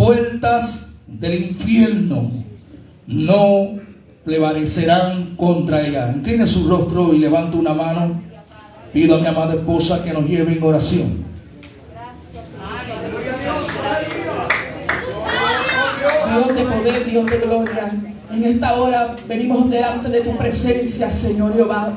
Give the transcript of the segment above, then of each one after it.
puertas del infierno no prevalecerán contra ella. Incline su rostro y levante una mano. Pido a mi amada esposa que nos lleve en oración. Dios de poder, Dios de gloria, en esta hora venimos delante de tu presencia, Señor Jehová.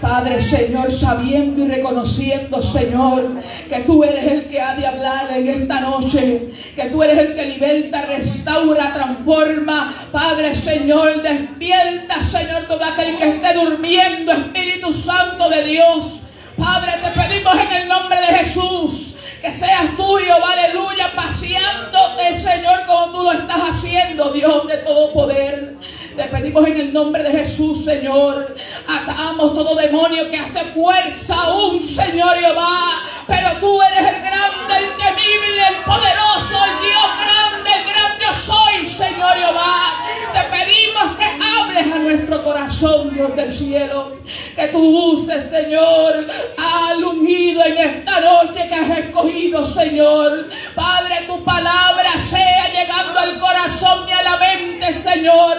Padre, Señor, sabiendo y reconociendo, Señor, que tú eres el que ha de hablar en esta noche, que tú eres el que liberta, restaura, transforma. Padre, Señor, despierta, Señor, todo aquel que esté durmiendo, Espíritu Santo de Dios. Padre, te pedimos en el nombre de Jesús que seas tuyo, aleluya, paseándote, Señor, como tú lo estás haciendo, Dios de todo poder. Te pedimos en el nombre de Jesús, Señor, atamos todo demonio que hace fuerza aún, Señor Jehová, pero tú eres el grande, el temible, el poderoso, el Dios grande, el gran yo soy, Señor Jehová. Te pedimos que hables a nuestro corazón, Dios del cielo, que tú uses, Señor, al ungido en esta noche que has escogido, Señor. Padre, tu palabra sea llegando al corazón y a la mente, Señor,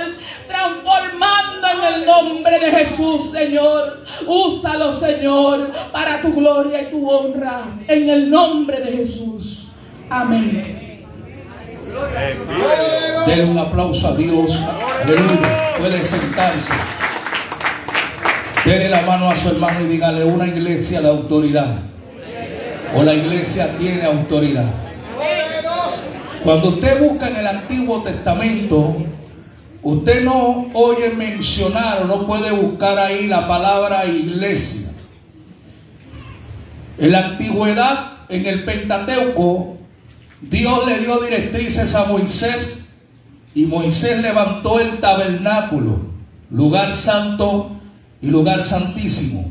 transformando en el nombre de Jesús, Señor. Úsalo, Señor, para tu gloria y tu honra, en el nombre de Jesús. Amén. Denle un aplauso a Dios. Aleluya. Puede sentarse. Dele la mano a su hermano y dígale: una iglesia de autoridad, o la iglesia tiene autoridad. Cuando usted busca en el Antiguo Testamento, usted no oye mencionar o no puede buscar ahí la palabra iglesia. En la antigüedad, en el Pentateuco, Dios le dio directrices a Moisés y Moisés levantó el tabernáculo, lugar santo y lugar santísimo.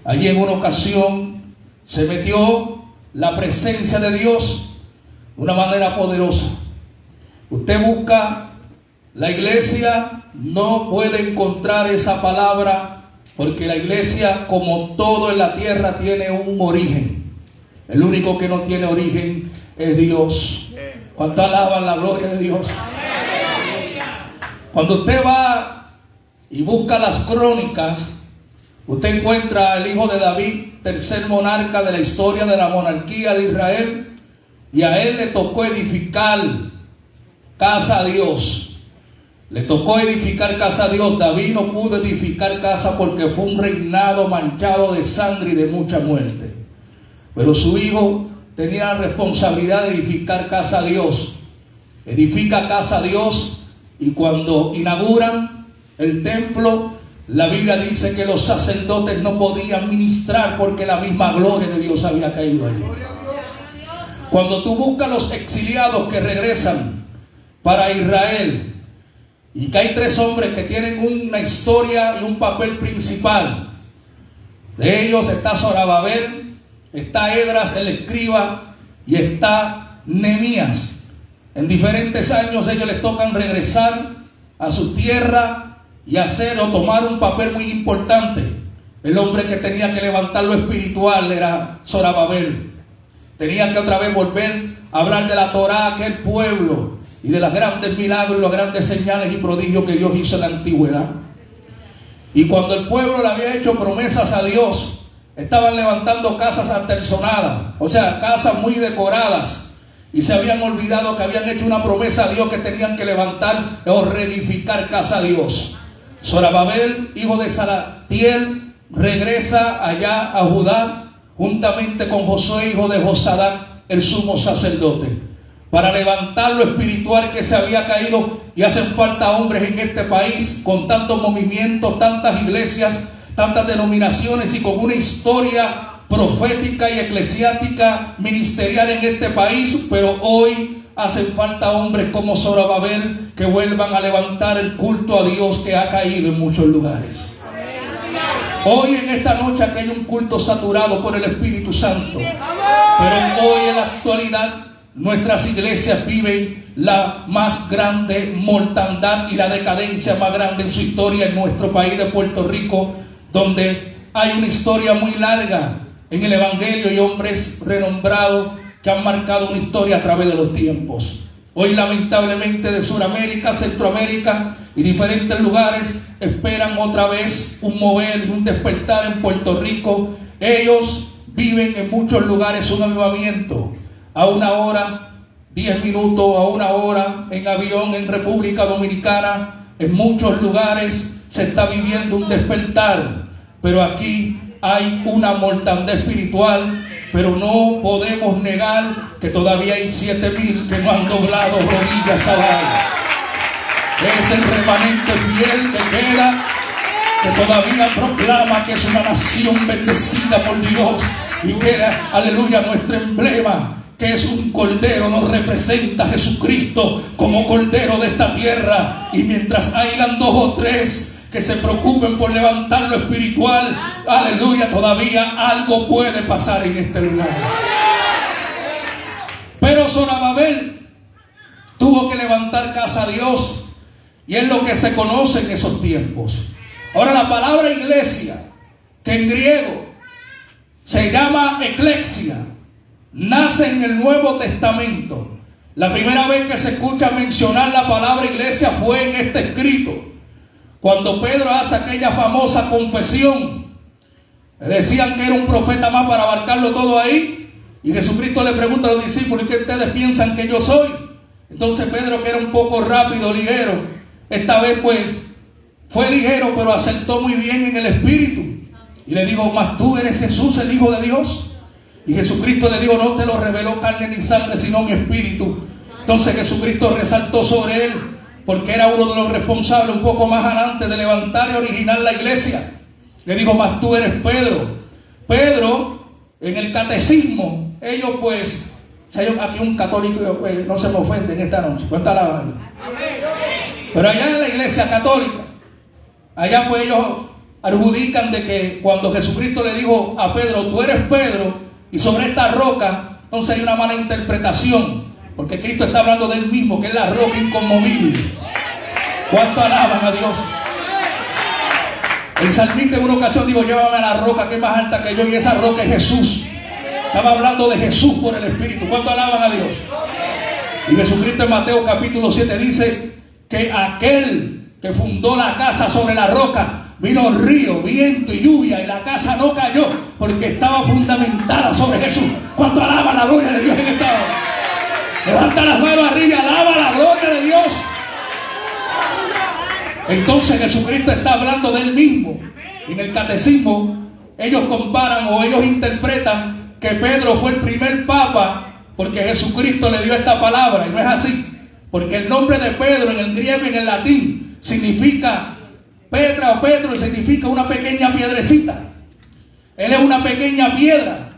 Allí en una ocasión se metió la presencia de Dios de una manera poderosa. Usted busca la iglesia, no puede encontrar esa palabra, porque la iglesia, como todo en la tierra, tiene un origen. El único que no tiene origen es Dios. ¿Cuánto alaban la gloria de Dios? Cuando usted va y busca las crónicas, usted encuentra al hijo de David, tercer monarca de la historia de la monarquía de Israel, y a él le tocó edificar casa a Dios. Le tocó edificar casa a Dios. David no pudo edificar casa porque fue un reinado manchado de sangre y de mucha muerte. Pero su hijo tenía la responsabilidad de edificar casa a Dios. Edifica casa a Dios, y cuando inauguran el templo, la Biblia dice que los sacerdotes no podían ministrar porque la misma gloria de Dios había caído allí. Cuando tú buscas los exiliados que regresan para Israel, y que hay tres hombres que tienen una historia y un papel principal. De ellos está Zorobabel, está Esdras el escriba y está Nehemías. En diferentes años ellos les tocan regresar a su tierra y hacer o tomar un papel muy importante. El hombre que tenía que levantar lo espiritual era Zorobabel. Tenía que otra vez volver a hablar de la Torá a aquel pueblo y de los grandes milagros y los grandes señales y prodigios que Dios hizo en la antigüedad. Y cuando el pueblo le había hecho promesas a Dios, estaban levantando casas artesonadas, o sea, casas muy decoradas, y se habían olvidado que habían hecho una promesa a Dios que tenían que levantar o reedificar casa a Dios. Zorobabel, hijo de Salatiel, regresa allá a Judá juntamente con Josué, hijo de Josadac, el sumo sacerdote, para levantar lo espiritual que se había caído. Y hacen falta hombres en este país con tantos movimientos, tantas iglesias, tantas denominaciones, y con una historia profética y eclesiástica ministerial en este país. Pero hoy hacen falta hombres como Zorobabel que vuelvan a levantar el culto a Dios que ha caído en muchos lugares. Hoy en esta noche aquí hay un culto saturado por el Espíritu Santo, pero hoy en la actualidad nuestras iglesias viven la más grande mortandad y la decadencia más grande en su historia en nuestro país de Puerto Rico, donde hay una historia muy larga en el Evangelio y hombres renombrados que han marcado una historia a través de los tiempos. Hoy lamentablemente de Sudamérica, Centroamérica y diferentes lugares esperan otra vez un mover, un despertar en Puerto Rico. Ellos viven en muchos lugares un avivamiento. A una hora, 10 minutos, a una hora en avión en República Dominicana, en muchos lugares se está viviendo un despertar. Pero aquí hay una mortandad espiritual, pero no podemos negar que todavía hay 7,000 que no han doblado rodillas a Baal. Es el remanente fiel que queda, que todavía proclama que es una nación bendecida por Dios y que, aleluya, nuestro emblema, que es un cordero, nos representa a Jesucristo como cordero de esta tierra. Y mientras hayan 2 o 3 que se preocupen por levantar lo espiritual, aleluya, todavía algo puede pasar en este lugar. Pero Zorobabel tuvo que levantar casa a Dios, y es lo que se conoce en esos tiempos. Ahora, la palabra iglesia, que en griego se llama eclesia, nace en el Nuevo Testamento. La primera vez que se escucha mencionar la palabra iglesia fue en este escrito, cuando Pedro hace aquella famosa confesión. Decían que era un profeta más para abarcarlo todo ahí, y Jesucristo le pregunta a los discípulos: ¿y qué ustedes piensan que yo soy? Entonces Pedro, que era un poco rápido, ligero, esta vez pues fue ligero, pero acertó muy bien en el espíritu, y le dijo: mas tú eres Jesús, el Hijo de Dios. Y Jesucristo le dijo: no te lo reveló carne ni sangre, sino mi espíritu. Entonces Jesucristo resaltó sobre él, porque era uno de los responsables un poco más adelante de levantar y originar la iglesia. Le dijo: mas tú eres Pedro. Pedro, en el catecismo, ellos pues, si hay aquí un católico, pues, no se me ofende en esta noche, cuenta la banda. Pero allá en la iglesia católica, allá pues ellos adjudican de que cuando Jesucristo le dijo a Pedro: tú eres Pedro, y sobre esta roca, entonces hay una mala interpretación, porque Cristo está hablando del mismo, que es la roca inconmovible. ¿Cuánto alaban a Dios? El salmista en una ocasión dijo: llévame a la roca que es más alta que yo, y esa roca es Jesús. Estaba hablando de Jesús por el Espíritu. ¿Cuánto alaban a Dios? Y Jesucristo en Mateo capítulo 7 dice que aquel que fundó la casa sobre la roca, vino río, viento y lluvia, y la casa no cayó porque estaba fundamentada sobre Jesús. ¿Cuánto alaba la gloria de Dios en esta hora? Levanta las manos arriba, alaba la gloria de Dios. Entonces Jesucristo está hablando de él mismo. En el catecismo ellos comparan o ellos interpretan que Pedro fue el primer papa porque Jesucristo le dio esta palabra, y no es así, porque el nombre de Pedro en el griego y en el latín significa Petra o Pedro, significa una pequeña piedrecita. Él es una pequeña piedra.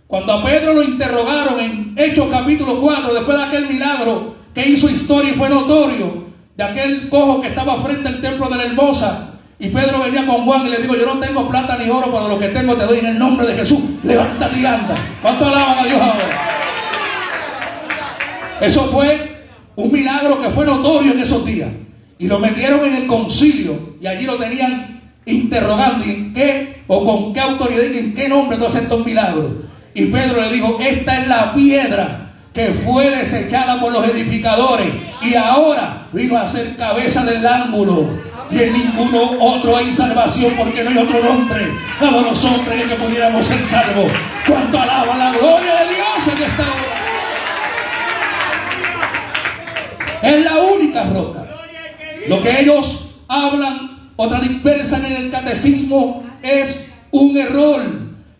Cuando a Pedro lo interrogaron en Hechos capítulo 4, después de aquel milagro que hizo historia y fue notorio, de aquel cojo que estaba frente al templo de la Hermosa, y Pedro venía con Juan y le dijo: yo no tengo plata ni oro, pero lo que tengo te doy en el nombre de Jesús, levántate y anda. ¿Cuánto alaban a Dios ahora? Eso fue un milagro que fue notorio en esos días, y lo metieron en el concilio, y allí lo tenían interrogando: ¿y en qué o con qué autoridad y en qué nombre tú haces estos milagros? Y Pedro le dijo: esta es la piedra que fue desechada por los edificadores, y ahora vino a ser cabeza del ángulo, y en ninguno otro hay salvación, porque no hay otro nombre dado a los hombres en que pudiéramos ser salvos. ¿Cuánto alaba la gloria de Dios en esta hora? Es la única roca. Lo que ellos hablan o transversan en el catecismo es un error.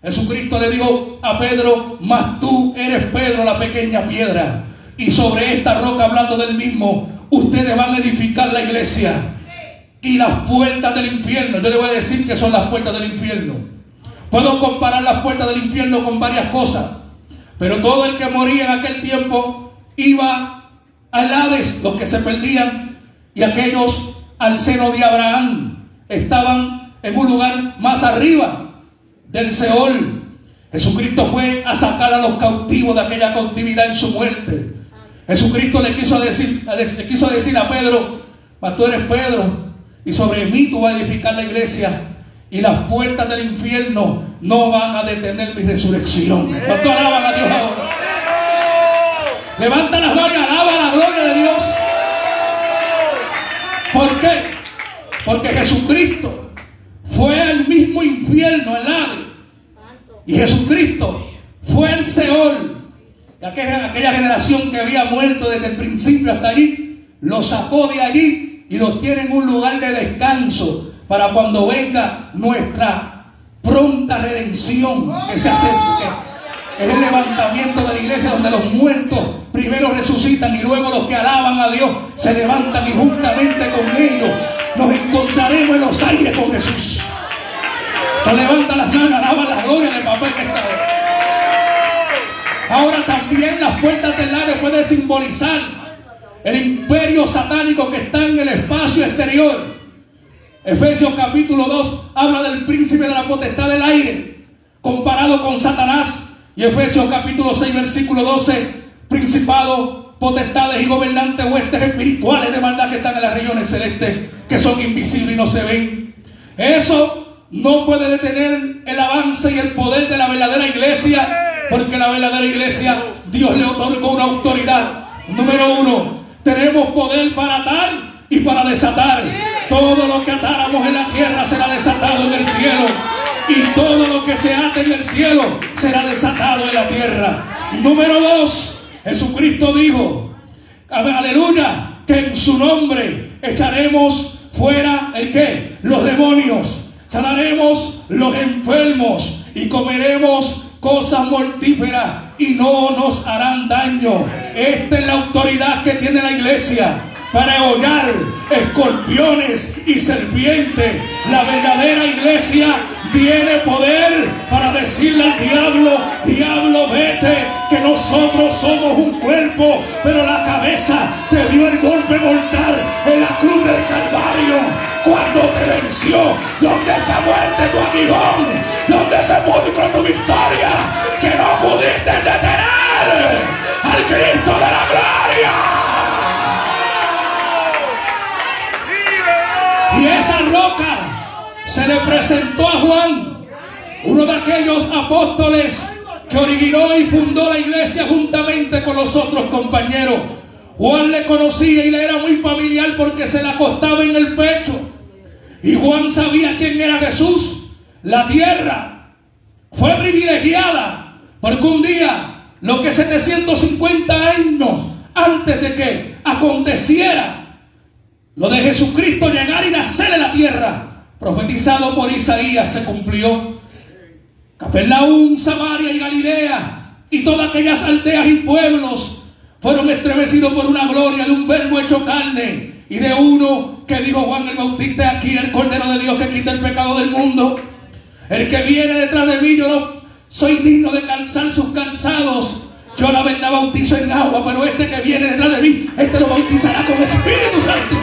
Jesucristo le dijo a Pedro: mas tú eres Pedro, la pequeña piedra, y sobre esta roca, hablando del mismo, ustedes van a edificar la iglesia, y las puertas del infierno, yo le voy a decir que son las puertas del infierno. Puedo comparar las puertas del infierno con varias cosas, pero todo el que moría en aquel tiempo iba al Hades, los que se perdían, y aquellos al seno de Abraham estaban en un lugar más arriba del Seol. Jesucristo fue a sacar a los cautivos de aquella cautividad en su muerte. Jesucristo le quiso decir a Pedro: mas tú eres Pedro, y sobre mí tú vas a edificar la iglesia, y las puertas del infierno no van a detener mi resurrección. ¿Cuánto alaban a Dios ahora? Levanta las manos y alaba la gloria Porque Jesucristo fue al mismo infierno, al Hades. Y Jesucristo fue al Seol. Aquella generación que había muerto desde el principio hasta allí, los sacó de allí y los tiene en un lugar de descanso para cuando venga nuestra pronta redención que se acerque. Es el levantamiento de la iglesia donde los muertos primero resucitan y luego los que alaban a Dios se levantan y juntamente con ellos nos encontraremos en los aires con Jesús. Nos levanta las manos, alaban la gloria del papel que está. Ahora también las puertas del Hades pueden simbolizar el imperio satánico que está en el espacio exterior. Efesios capítulo 2 habla del príncipe de la potestad del aire comparado con Satanás. Y Efesios capítulo 6 versículo 12, principados, potestades y gobernantes, huestes espirituales de maldad que están en las regiones celestes, que son invisibles y no se ven. Eso no puede detener el avance y el poder de la verdadera iglesia, porque la verdadera iglesia, Dios le otorgó una autoridad. Número 1, tenemos poder para atar y para desatar. Todo lo que atáramos en la tierra será desatado en el cielo, y todo lo que se ate en el cielo será desatado en la tierra. Número 2, Jesucristo dijo, aleluya, que en su nombre echaremos fuera ¿el qué? Los demonios, sanaremos los enfermos y comeremos cosas mortíferas y no nos harán daño. Esta es la autoridad que tiene la iglesia para hollar escorpiones y serpientes. La verdadera iglesia tiene poder para decirle al diablo, diablo vete, que nosotros somos un cuerpo, pero la cabeza te dio el golpe mortal en la cruz del Calvario cuando te venció. ¿Dónde está muerte tu aguijón? ¿Dónde sepulcro tu victoria? Que no pudiste detener al Cristo de la gloria. Y esa roca se le presentó a Juan, uno de aquellos apóstoles que originó y fundó la iglesia juntamente con los otros compañeros. Juan le conocía y le era muy familiar porque se le acostaba en el pecho. Y Juan sabía quién era Jesús. La tierra fue privilegiada porque un día, lo que 750 años antes de que aconteciera lo de Jesucristo llegar y nacer en la tierra, profetizado por Isaías, se cumplió. Capernaum, Samaria y Galilea y todas aquellas aldeas y pueblos fueron estremecidos por una gloria de un verbo hecho carne y de uno que dijo Juan el Bautista: aquí el Cordero de Dios que quita el pecado del mundo. El que viene detrás de mí, yo no soy digno de calzar sus calzados. Yo la verdad bautizo en agua, pero este que viene detrás de mí, este lo bautizará con Espíritu Santo.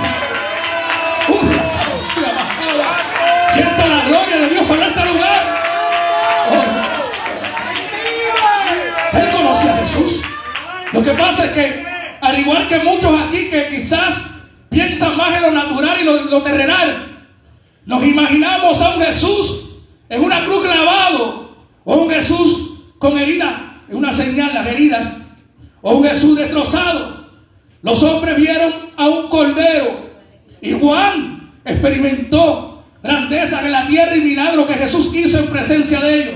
Sienta la gloria de Dios sobre este lugar. Él conoce a Jesús. Lo que pasa es que, al igual que muchos aquí que quizás piensan más en lo natural y lo terrenal, nos imaginamos a un Jesús en una cruz clavado, o un Jesús con heridas, en una señal, las heridas, o un Jesús destrozado. Los hombres vieron a un cordero, y Juan experimentó grandezas en la tierra y milagros que Jesús hizo en presencia de ellos.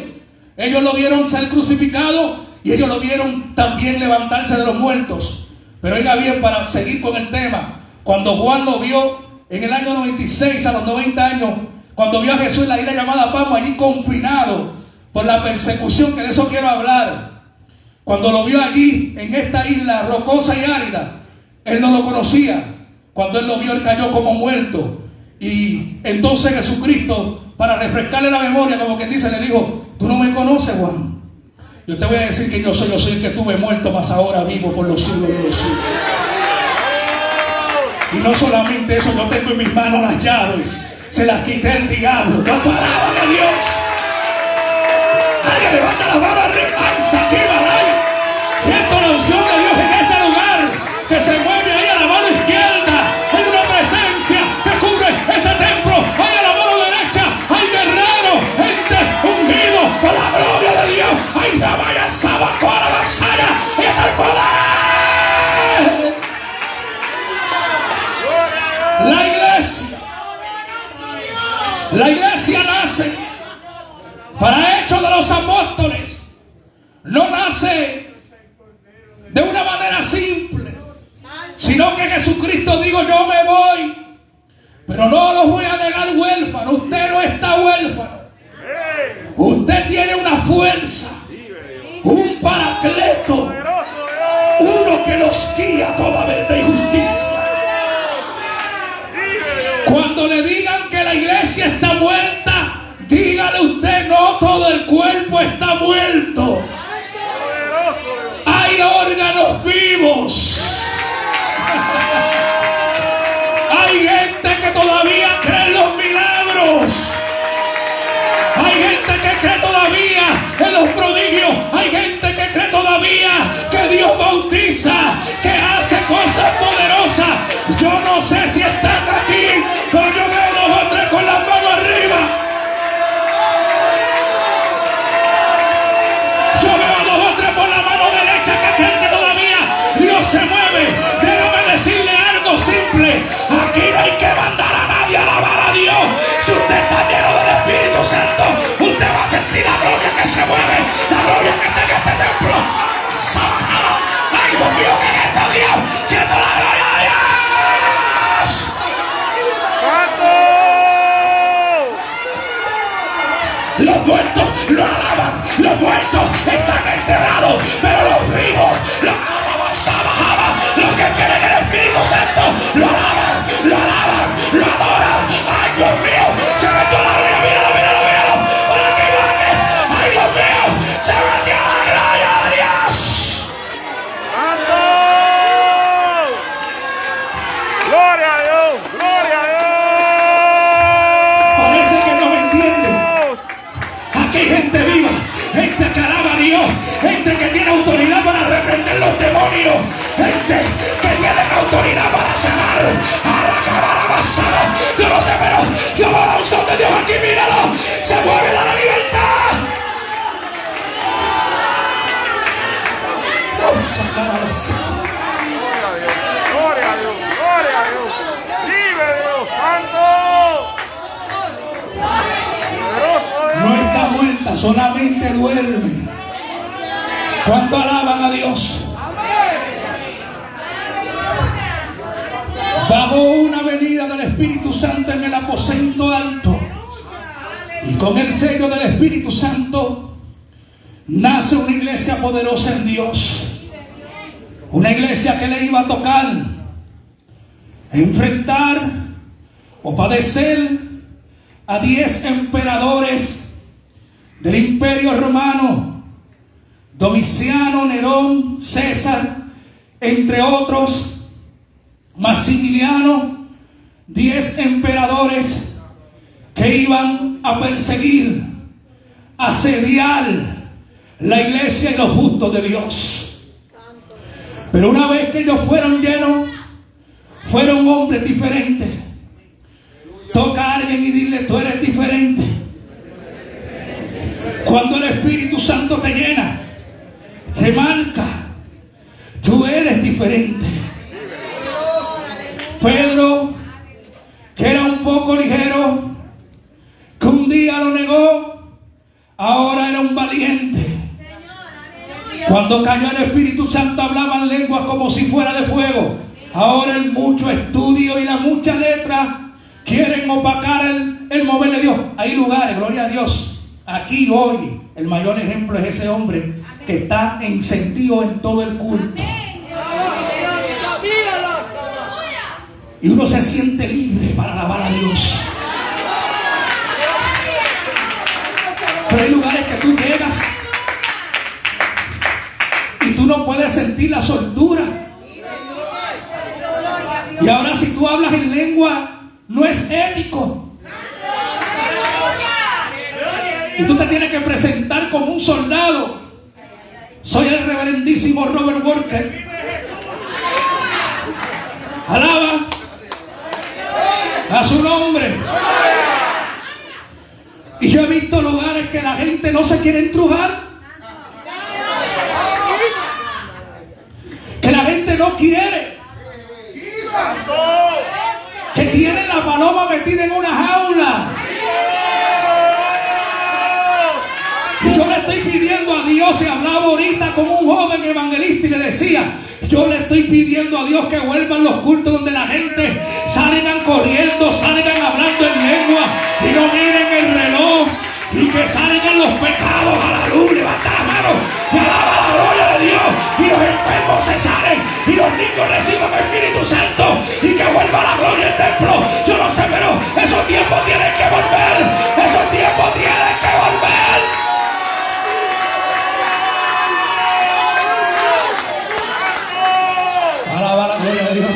Ellos lo vieron ser crucificado y ellos lo vieron también levantarse de los muertos. Pero oiga bien, para seguir con el tema, cuando Juan lo vio en el año 96, a los 90 años, cuando vio a Jesús en la isla llamada Patmos, allí confinado por la persecución, que de eso quiero hablar. Cuando lo vio allí, en esta isla rocosa y árida, él no lo conocía. Cuando él lo vio, él cayó como muerto. Y entonces Jesucristo, para refrescarle la memoria, como quien dice, le dijo: tú no me conoces, Juan. Yo te voy a decir que yo soy el que estuve muerto, mas ahora vivo por los siglos de los siglos. Y no solamente eso, yo tengo en mis manos las llaves. Se las quité al diablo. ¿Cuánto alaban a Dios? Alguien levanta las manos arriba. Aquí, siento la unción de Dios en este lugar, que se mueve ahí a la mano izquierda. Hay una presencia que cubre este templo. Hay a la mano derecha, hay guerreros, gente ungido por la gloria de Dios. Hay Zamaya, Sabacora, Basaya, y está el poder. La iglesia La iglesia nace para Hechos de los Apóstoles. No nace de una manera simple, sino que Jesucristo dijo: yo me voy, pero no los voy a dejar huérfanos. Usted no está huérfano. Usted tiene una fuerza, un paracleto, uno que los guía a toda verdad y justicia. Cuando le digan que la iglesia está muerta, dígale usted: no todo el cuerpo está muerto. Hay órganos vivos. Hay gente que todavía cree en los milagros. Hay gente que cree todavía en los prodigios. Hay gente que cree todavía que Dios bautiza, que hace cosas poderosas. Yo no sé si están aquí, pero yo veo 2 o 3 con las manos arriba. Yo veo 2 o 3 por la mano derecha que creen que todavía Dios se mueve. Déjame decirle algo simple: aquí no hay que mandar a nadie a alabar a Dios. Si usted está lleno del Espíritu Santo, usted va a sentir la gloria que se mueve, la gloria que está en este templo. ¡Ay, Dios mío, que en este día siento la gloria de Dios! ¡Santo! Los muertos lo alaban, los muertos están enterrados, pero los vivos lo alaban, los que tienen el Espíritu Santo lo alaban, lo alaban, lo adoran. ¡Ay, Dios mío! ¡Se metió la gloria! ¡Míralo, míralo, míralo! ¡Por aquí, por aquí! ¡Ay, Dios mío! ¡Se metió la gloria de Dios! ¡Santo! ¡Gloria a Dios! ¡Gloria a Dios! Parece que no me entienden. Aquí hay gente viva, gente que alaba a Dios, gente que tiene autoridad para reprender los demonios, gente que tiene autoridad para sanar a la cámara basada. Yo no sé, pero yo veo la unción de Dios aquí, míralo, se mueve a la libertad. Gloria a Dios, gloria a Dios, vive Dios santo. No está muerta, solamente duerme. ¿Cuánto alaban a Dios? Bajó una venida del Espíritu Santo en el aposento alto, y con el sello del Espíritu Santo nace una iglesia poderosa en Dios. Una iglesia que le iba a tocar enfrentar o padecer a 10 emperadores del Imperio Romano: Domiciano, Nerón, César, entre otros, Maximiliano. 10 emperadores que iban a perseguir, asediar la iglesia y los justos de Dios. Pero una vez que ellos fueron llenos, fueron hombres diferentes. Toca a alguien y dile: tú eres diferente. Cuando el Espíritu Santo te llena, te marca, tú eres diferente. Pedro, que era un poco ligero, que un día lo negó, ahora era un valiente. Cuando cayó el Espíritu Santo hablaban lenguas como si fuera de fuego. Ahora el mucho estudio y la mucha letra quieren opacar el mover de Dios. Hay lugares, gloria a Dios. Aquí hoy el mayor ejemplo es ese hombre que está encendido en todo el culto. Y uno se siente libre para alabar a Dios. Pero hay lugares que tú llegas y tú no puedes sentir la soltura. Y ahora si tú hablas en lengua, no es ético. Y tú te tienes que presentar como un soldado. Soy el reverendísimo Robert Walker. Alaba a su nombre. Y yo he visto lugares que la gente no se quiere entrujar, que la gente no quiere, que tienen la paloma metida en una jaula. hablaba ahorita con un joven evangelista y le decía: yo le estoy pidiendo a Dios que vuelvan los cultos donde la gente salgan corriendo, salgan hablando en lengua y no miren el reloj, y que salgan los pecados a la luz. Levanta la mano y alaba la gloria de Dios, y los enfermos se salen y los niños reciban el Espíritu Santo, y que vuelva la gloria al templo. Yo no sé, pero esos tiempos tienen que volver, esos tiempos tienen que volver. Alaba la gloria de Dios.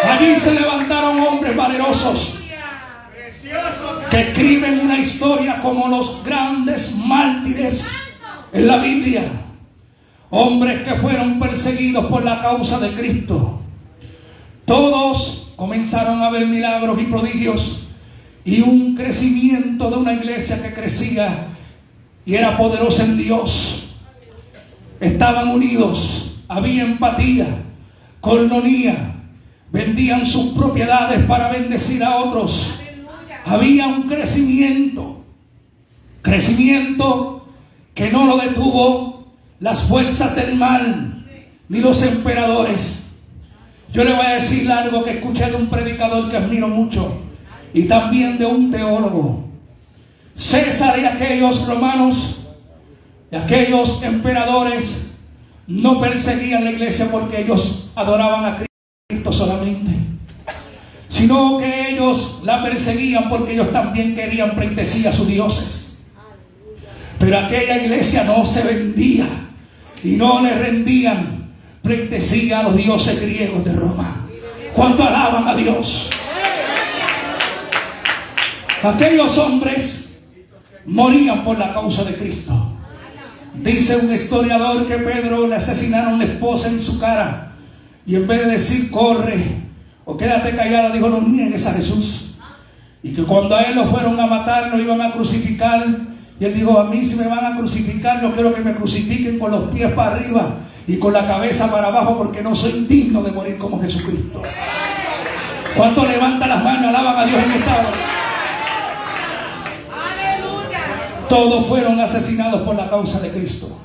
Allí se levantaron hombres valerosos que escriben una historia como los grandes mártires en la Biblia. Hombres que fueron perseguidos por la causa de Cristo. Todos comenzaron a ver milagros y prodigios y un crecimiento de una iglesia que crecía y era poderosa en Dios. Estaban unidos, había empatía, coinonía, vendían sus propiedades para bendecir a otros. Había un crecimiento que no lo detuvo las fuerzas del mal ni los emperadores. Yo le voy a decir algo que escuché de un predicador que admiro mucho y también de un teólogo. César y aquellos romanos y aquellos emperadores no perseguían la iglesia porque ellos adoraban a Cristo solamente, sino que ellos la perseguían porque ellos también querían pleitesía a sus dioses. Pero aquella iglesia no se vendía y no le rendían pleitesía a los dioses griegos de Roma. ¿Cuánto alaban a Dios? Aquellos hombres morían por la causa de Cristo. Dice un historiador que Pedro le asesinaron la esposa en su cara, y en vez de decir corre o quédate callada, dijo no niegues a Jesús. Y que cuando a él lo fueron a matar, lo iban a crucificar, y él dijo: a mí si me van a crucificar, yo quiero que me crucifiquen con los pies para arriba y con la cabeza para abajo, porque no soy digno de morir como Jesucristo. ¿Cuánto levanta las manos, alaban a Dios en esta hora? Todos fueron asesinados por la causa de Cristo.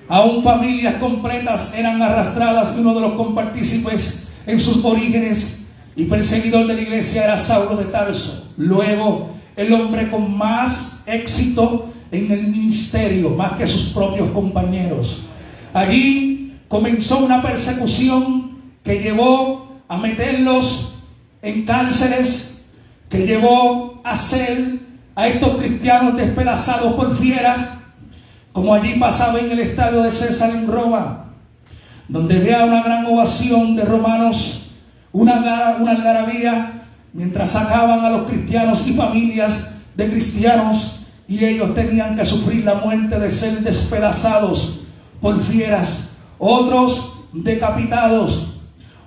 Aún familias completas eran arrastradas, y uno de los compartícipes en sus orígenes y perseguidor de la iglesia era Saulo de Tarso. Luego, el hombre con más éxito en el ministerio, más que sus propios compañeros. Allí comenzó una persecución que llevó a meterlos en cárceles, que llevó a hacer a estos cristianos despedazados por fieras, como allí pasaba en el estadio de César en Roma, donde vea una gran ovación de romanos, una algarabía, mientras sacaban a los cristianos y familias de cristianos, y ellos tenían que sufrir la muerte de ser despedazados por fieras, otros decapitados,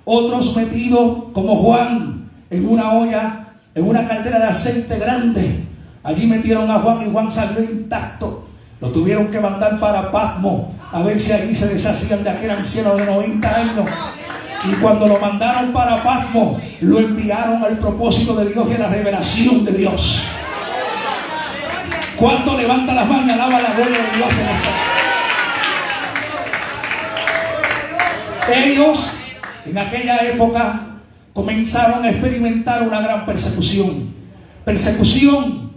otros metidos como Juan en una olla, en una caldera de aceite grande. Allí metieron a Juan y Juan salió intacto. Lo tuvieron que mandar para Patmos a ver si allí se deshacían de aquel anciano de 90 años. Y cuando lo mandaron para Patmos, lo enviaron al propósito de Dios y a la revelación de Dios. ¿Cuánto levanta las manos y alaba la gloria de Dios en esta? Ellos en aquella época comenzaron a experimentar una gran persecución. Persecución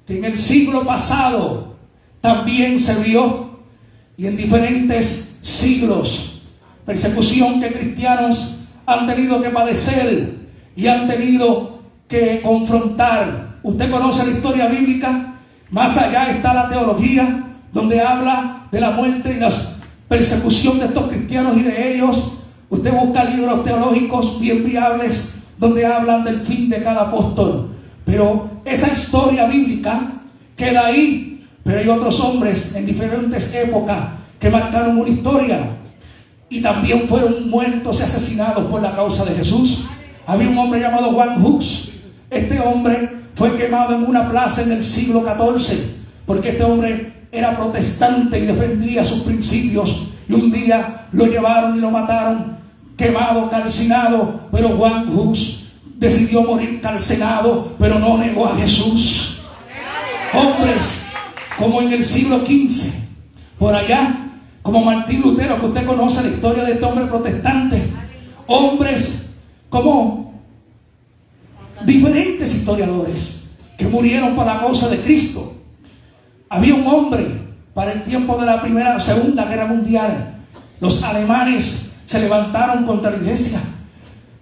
que en el siglo pasado también se vio, y en diferentes siglos. Persecución que cristianos han tenido que padecer y han tenido que confrontar. Usted conoce la historia bíblica. Más allá está la teología, donde habla de la muerte y la persecución de estos cristianos y de ellos. Usted busca libros teológicos bien viables donde hablan del fin de cada apóstol. Pero esa historia bíblica queda ahí. Pero hay otros hombres en diferentes épocas que marcaron una historia y también fueron muertos y asesinados por la causa de Jesús. Había un hombre llamado Juan Hus. Este hombre fue quemado en una plaza en el siglo XIV, porque este hombre era protestante y defendía sus principios, y un día lo llevaron y lo mataron, quemado, calcinado. Pero Juan Hus decidió morir calcinado, pero no negó a Jesús. Hombres como en el siglo XV, por allá, como Martín Lutero, que usted conoce la historia de este hombre protestante. Hombres como diferentes historiadores que murieron para la causa de Cristo. Había un hombre para el tiempo de la Segunda Guerra Mundial. Los alemanes se levantaron contra la iglesia.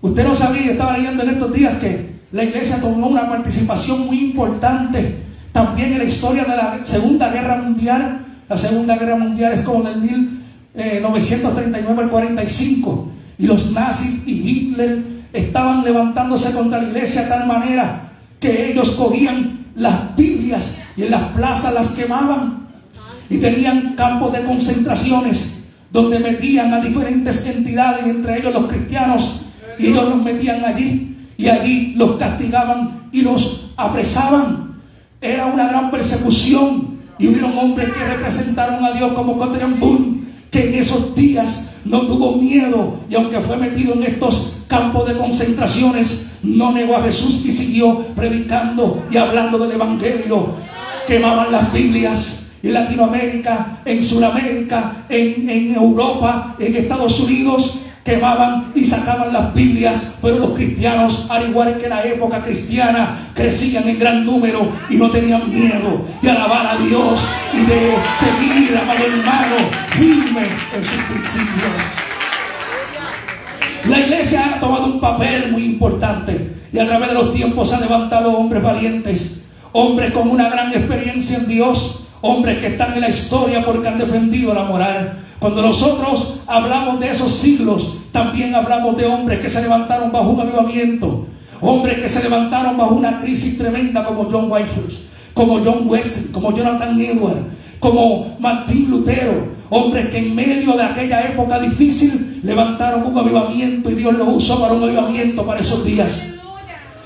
Usted no sabía, estaba leyendo en estos días que la iglesia tomó una participación muy importante también en la historia de la Segunda Guerra Mundial. La Segunda Guerra Mundial es como del 1939 al 45. Y los nazis y Hitler estaban levantándose contra la iglesia de tal manera que ellos cogían las Biblias y en las plazas las quemaban. Y tenían campos de concentraciones donde metían a diferentes entidades, entre ellos los cristianos, y ellos los metían allí, y allí los castigaban y los apresaban. Era una gran persecución, y hubieron hombres que representaron a Dios como Cotton Boone, que en esos días no tuvo miedo, y aunque fue metido en estos campos de concentraciones, no negó a Jesús y siguió predicando y hablando del evangelio. Quemaban las Biblias en Latinoamérica, en Sudamérica, en Europa, en Estados Unidos. Quemaban y sacaban las Biblias, pero los cristianos, al igual que la época cristiana, crecían en gran número y no tenían miedo de alabar a Dios y de seguir, amado hermano, firme en sus principios. La iglesia ha tomado un papel muy importante y a través de los tiempos ha levantado hombres valientes, hombres con una gran experiencia en Dios, hombres que están en la historia porque han defendido la moral. Cuando nosotros hablamos de esos siglos, también hablamos de hombres que se levantaron bajo un avivamiento, hombres que se levantaron bajo una crisis tremenda, como John Wycliffe, como John Wesley, como Jonathan Edwards, como Martín Lutero, hombres que en medio de aquella época difícil levantaron un avivamiento y Dios los usó para un avivamiento para esos días.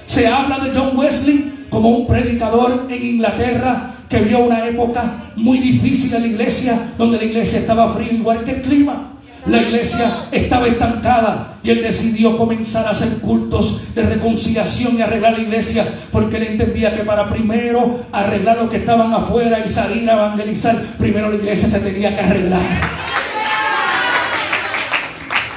Se habla de John Wesley como un predicador en Inglaterra que vio una época muy difícil en la iglesia, donde la iglesia estaba fría igual que el clima. La iglesia estaba estancada y él decidió comenzar a hacer cultos de reconciliación y arreglar la iglesia, porque él entendía que para primero arreglar los que estaban afuera y salir a evangelizar, primero la iglesia se tenía que arreglar.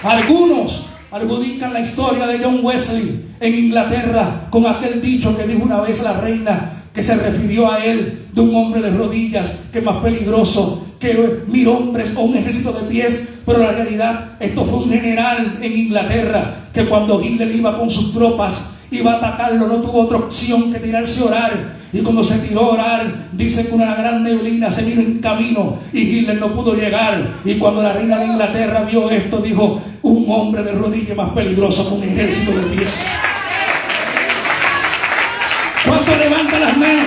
Algunos adjudican la historia de John Wesley en Inglaterra con aquel dicho que dijo una vez la reina, que se refirió a él de un hombre de rodillas, que es más peligroso que 1000 hombres o un ejército de pies. Pero la realidad, esto fue un general en Inglaterra que cuando Hitler iba con sus tropas, iba a atacarlo, no tuvo otra opción que tirarse a orar. Y cuando se tiró a orar, dice que una gran neblina se vino en camino y Hitler no pudo llegar. Y cuando la reina de Inglaterra vio esto, dijo: un hombre de rodillas más peligroso que un ejército de pies. ¿Cuánto levanta las manos?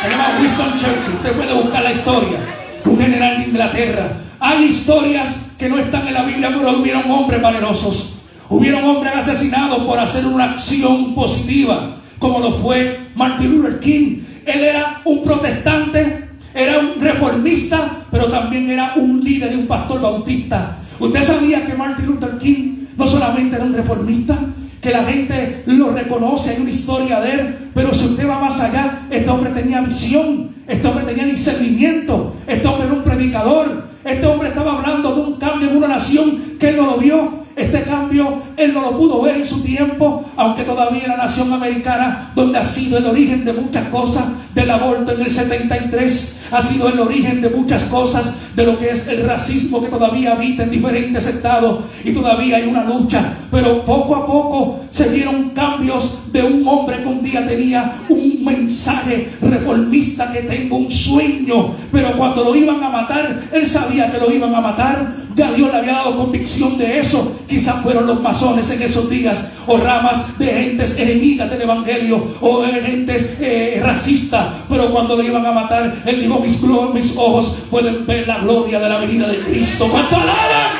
Se llama Winston Churchill. Usted puede buscar la historia. Un general de Inglaterra. Hay historias que no están en la Biblia, pero hubieron hombres valerosos. Hubieron hombres asesinados por hacer una acción positiva, como lo fue Martin Luther King. Él era un protestante, era un reformista, pero también era un líder y un pastor bautista. ¿Usted sabía que Martin Luther King no solamente era un reformista, que la gente lo reconoce, hay una historia de él, pero si usted va más allá, este hombre tenía visión, este hombre tenía discernimiento, este hombre era un predicador, este hombre estaba hablando de un cambio en una nación que él no lo vio? Este cambio él no lo pudo ver en su tiempo, aunque todavía la nación americana, donde ha sido el origen de muchas cosas, del aborto en el 73, ha sido el origen de muchas cosas, de lo que es el racismo que todavía habita en diferentes estados, y todavía hay una lucha. Pero poco a poco se vieron cambios de un hombre que un día tenía un mensaje reformista, que tengo un sueño, pero cuando lo iban a matar, él sabía que lo iban a matar. Ya Dios le había dado convicción de eso. Quizás fueron los masones en esos días, o ramas de gentes enemigas del evangelio, o gentes racistas, pero cuando lo iban a matar, él dijo: mis ojos pueden ver la gloria de la venida de Cristo. ¿Cuánto alaban?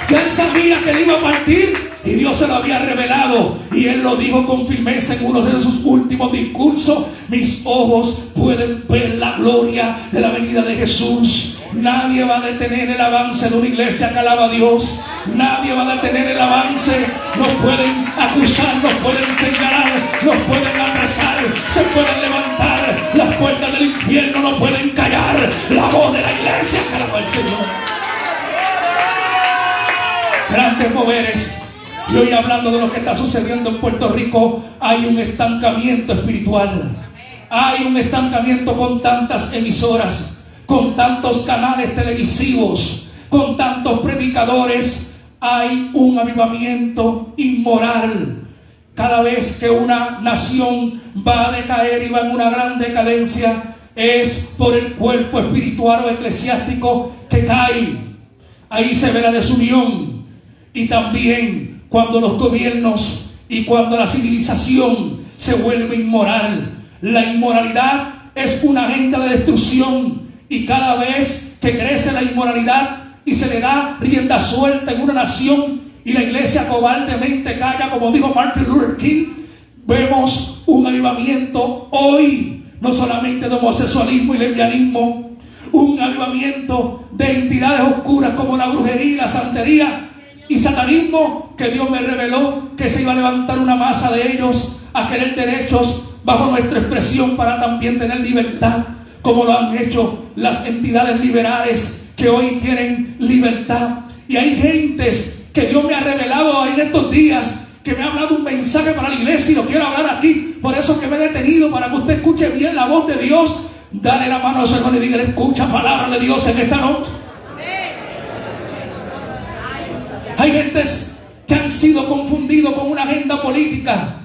Ya él sabía que él iba a partir y Dios se lo había revelado, y él lo dijo con firmeza en uno de sus últimos discursos: mis ojos pueden ver la gloria de la venida de Jesús. Nadie va a detener el avance de una iglesia que alaba a Dios. Nadie va a detener el avance. Nos pueden acusar, nos pueden señalar, nos pueden apresar, se pueden levantar. Las puertas del infierno no pueden callar la voz de la iglesia que alaba al Señor. Grandes moveres. Y hoy, hablando de lo que está sucediendo en Puerto Rico, hay un estancamiento espiritual. Hay un estancamiento con tantas emisoras, con tantos canales televisivos, con tantos predicadores. Hay un avivamiento inmoral. Cada vez que una nación va a decaer y va en una gran decadencia, es por el cuerpo espiritual o eclesiástico que cae. Ahí se ve la desunión. Y también cuando los gobiernos y cuando la civilización se vuelve inmoral. La inmoralidad es una agenda de destrucción, y cada vez que crece la inmoralidad y se le da rienda suelta en una nación y la iglesia cobardemente calla, como dijo Martin Luther King, vemos un avivamiento hoy, no solamente de homosexualismo y lesbianismo, un avivamiento de entidades oscuras como la brujería y la santería y satanismo, que Dios me reveló que se iba a levantar una masa de ellos a querer derechos bajo nuestra expresión para también tener libertad, como lo han hecho las entidades liberales que hoy tienen libertad. Y hay gentes que Dios me ha revelado en estos días, que me ha hablado un mensaje para la iglesia y lo quiero hablar aquí. Por eso que me he detenido, para que usted escuche bien la voz de Dios. Dale la mano a su hermano y dígale: escucha palabra de Dios en esta noche. Hay gentes que han sido confundidos con una agenda política.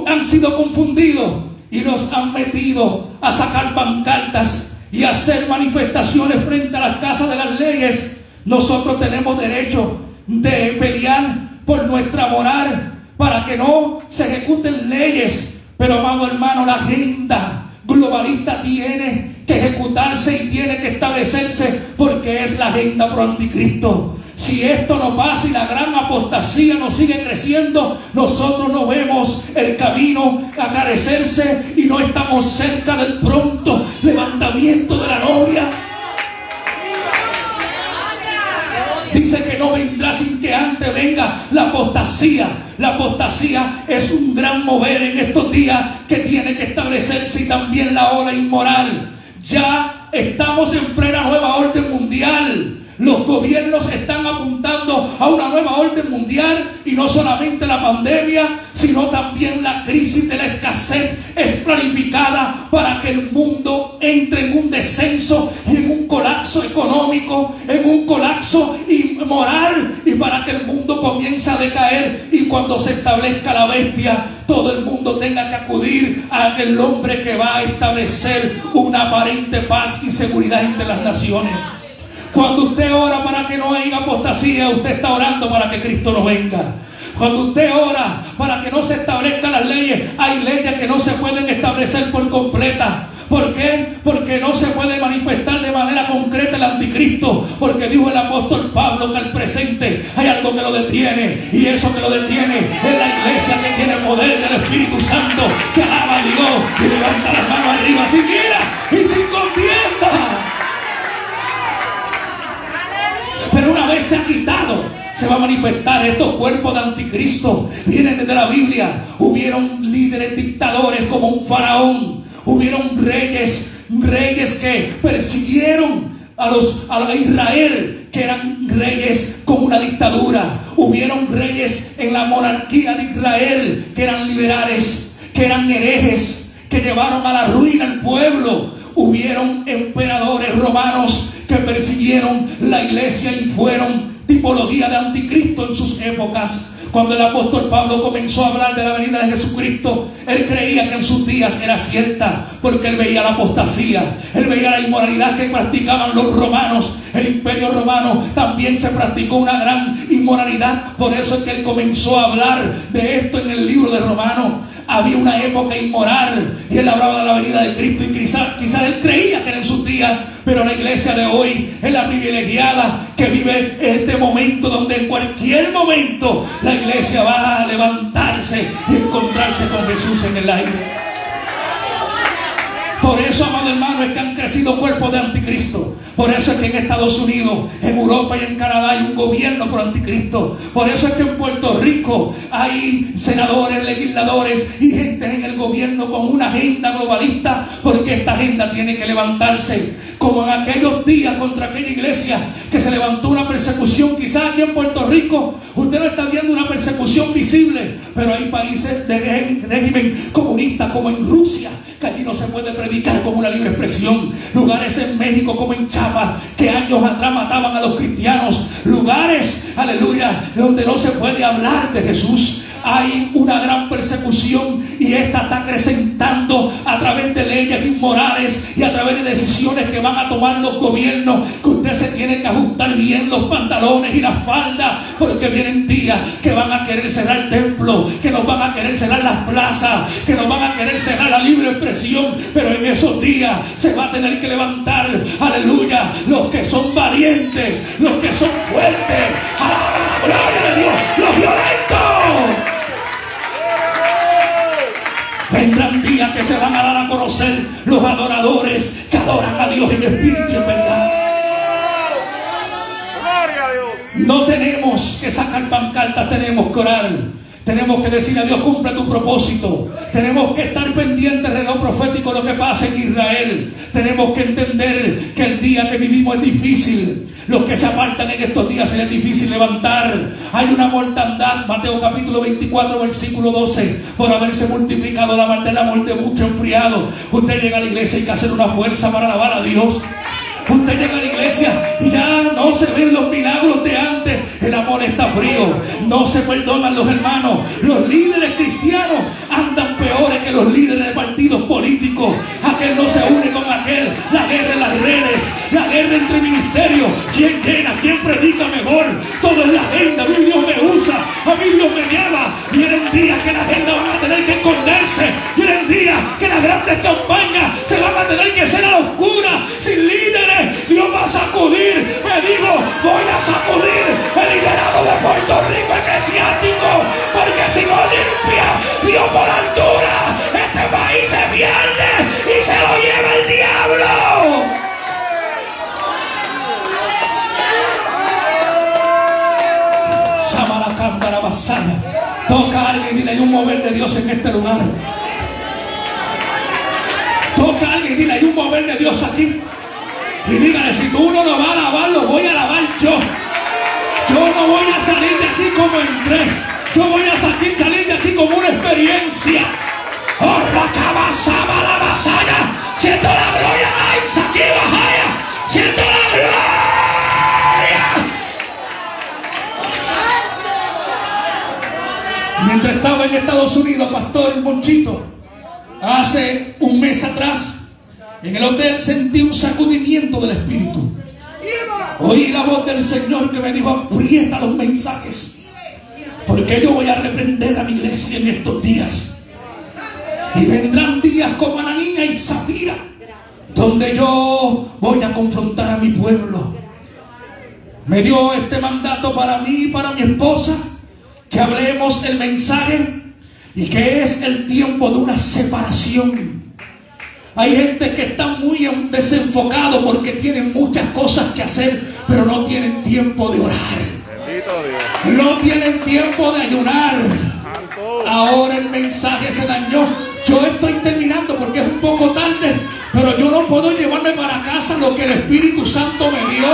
Han sido confundidos y los han metido a sacar pancartas y a hacer manifestaciones frente a las casas de las leyes. Nosotros tenemos derecho de pelear por nuestra moral para que no se ejecuten leyes. Pero, amado hermano, la agenda globalista tiene que ejecutarse y tiene que establecerse, porque es la agenda pro anticristo. Si esto no pasa y la gran apostasía no sigue creciendo, nosotros no vemos el camino acarecerse y no estamos cerca del pronto levantamiento de la novia. Dice que no vendrá sin que antes venga la apostasía. La apostasía es un gran mover en estos días que tiene que establecerse, y también la ola inmoral. Ya estamos en plena nueva orden mundial. Los gobiernos están apuntando a una nueva orden mundial, y no solamente la pandemia, sino también la crisis de la escasez es planificada para que el mundo entre en un descenso y en un colapso económico, en un colapso moral, y para que el mundo comience a decaer, y cuando se establezca la bestia, todo el mundo tenga que acudir a aquel hombre que va a establecer una aparente paz y seguridad entre las naciones. Cuando usted ora para que no haya apostasía, usted está orando para que Cristo no venga. Cuando usted ora para que no se establezcan las leyes, hay leyes que no se pueden establecer por completa. ¿Por qué? Porque no se puede manifestar de manera concreta el anticristo. Porque dijo el apóstol Pablo que al presente hay algo que lo detiene. Y eso que lo detiene es la iglesia que tiene poder del Espíritu Santo, que alaba a Dios y levanta las manos arriba sin ira y sin contienda. Pero una vez se ha quitado, se va a manifestar. Estos cuerpos de anticristo vienen desde la Biblia. Hubieron líderes dictadores como un faraón. Hubieron reyes que persiguieron a Israel, que eran reyes con una dictadura. Hubieron reyes en la monarquía de Israel que eran liberales, que eran herejes, que llevaron a la ruina al pueblo. Hubieron emperadores romanos que persiguieron la iglesia y fueron tipología de anticristo en sus épocas. Cuando el apóstol Pablo comenzó a hablar de la venida de Jesucristo, él creía que en sus días era cierta, porque él veía la apostasía, él veía la inmoralidad que practicaban los romanos. El imperio romano también se practicó una gran inmoralidad. Por eso es que él comenzó a hablar de esto en el libro de Romanos. Había una época inmoral y él hablaba de la venida de Cristo, y quizás él creía que era en sus días. Pero la iglesia de hoy es la privilegiada que vive este momento, donde en cualquier momento la iglesia va a levantarse y encontrarse con Jesús en el aire. Por eso, amado hermano, es que han crecido cuerpos de anticristo. Por eso es que en Estados Unidos, en Europa y en Canadá hay un gobierno por anticristo. Por eso es que en Puerto Rico hay senadores, legisladores y gente en el gobierno con una agenda globalista, porque esta agenda tiene que levantarse. Como en aquellos días contra aquella iglesia que se levantó una persecución. Quizás aquí en Puerto Rico usted no está viendo una persecución visible, pero hay países de régimen comunista como en Rusia, que allí no se puede predicar con una libre expresión. Lugares en México como en Chiapas, que años atrás mataban a los cristianos. Lugares, aleluya, donde no se puede hablar de Jesús. Hay una gran persecución y esta está acrecentando a través de leyes inmorales y a través de decisiones que van a tomar los gobiernos, que usted se tiene que ajustar bien los pantalones y las faldas, porque vienen días que van a querer cerrar el templo, que nos van a querer cerrar las plazas, que nos van a querer cerrar la libre expresión. Pero en esos días se va a tener que levantar, aleluya, los que son valientes, los que son fuertes, a la gloria de Dios, los violentos. Vendrán días que se van a dar a conocer los adoradores que adoran a Dios en espíritu y en verdad. No tenemos que sacar pancartas, tenemos que orar. Tenemos que decir a Dios, cumple tu propósito. Tenemos que estar pendientes del reloj profético de lo que pasa en Israel. Tenemos que entender que el día que vivimos es difícil. Los que se apartan en estos días será difícil levantar. Hay una mortandad, Mateo capítulo 24, versículo 12, por haberse multiplicado la maldad, el amor de mucho enfriado. Usted llega a la iglesia y hay que hacer una fuerza para alabar a Dios. Usted llega a la iglesia y ya no se ven los milagros de antes. El amor está frío. No se perdonan los hermanos. Los líderes cristianos andan peores que los líderes de partidos políticos. Aquel no se une con aquel. La guerra en las redes. La guerra entre ministerios. ¿Quién llena? ¿Quién predica mejor? Todo es la agenda. A mí Dios me usa. A mí Dios me lleva. Vienen días que la agenda van a tener que esconderse. Vienen días que las grandes campañas se van a tener que hacer a la oscura. Sin líderes. Dios va a sacudir, me digo, voy a sacudir el liderazgo de Puerto Rico eclesiástico, porque si no limpia Dios por altura, este país se pierde y se lo lleva el diablo. Samara cántara basana. Toca a alguien y dile, hay un mover de Dios en este lugar. Toca a alguien y dile, hay un mover de Dios aquí. Y dígale, si tú no lo vas a alabar, lo voy a alabar yo. Yo no voy a salir de aquí como entré. Yo voy a salir de aquí como una experiencia. ¡Oh, racabasaba la vasalla! ¡Siento la gloria! ¡Ay, saquí bajaya! ¡Siento la gloria! Mientras estaba en Estados Unidos, Pastor Monchito, hace un mes atrás, en el hotel sentí un sacudimiento del Espíritu. Oí la voz del Señor que me dijo, aprieta los mensajes, porque yo voy a reprender a mi iglesia en estos días. Y vendrán días como Ananías y Zafira, donde yo voy a confrontar a mi pueblo. Me dio este mandato para mí y para mi esposa, que hablemos el mensaje y que es el tiempo de una separación. Hay gente que está muy desenfocado porque tienen muchas cosas que hacer, pero no tienen tiempo de orar. No tienen tiempo de ayunar. Ahora el mensaje se dañó. Yo estoy terminando porque es un poco tarde, pero yo no puedo llevarme para casa lo que el Espíritu Santo me dio.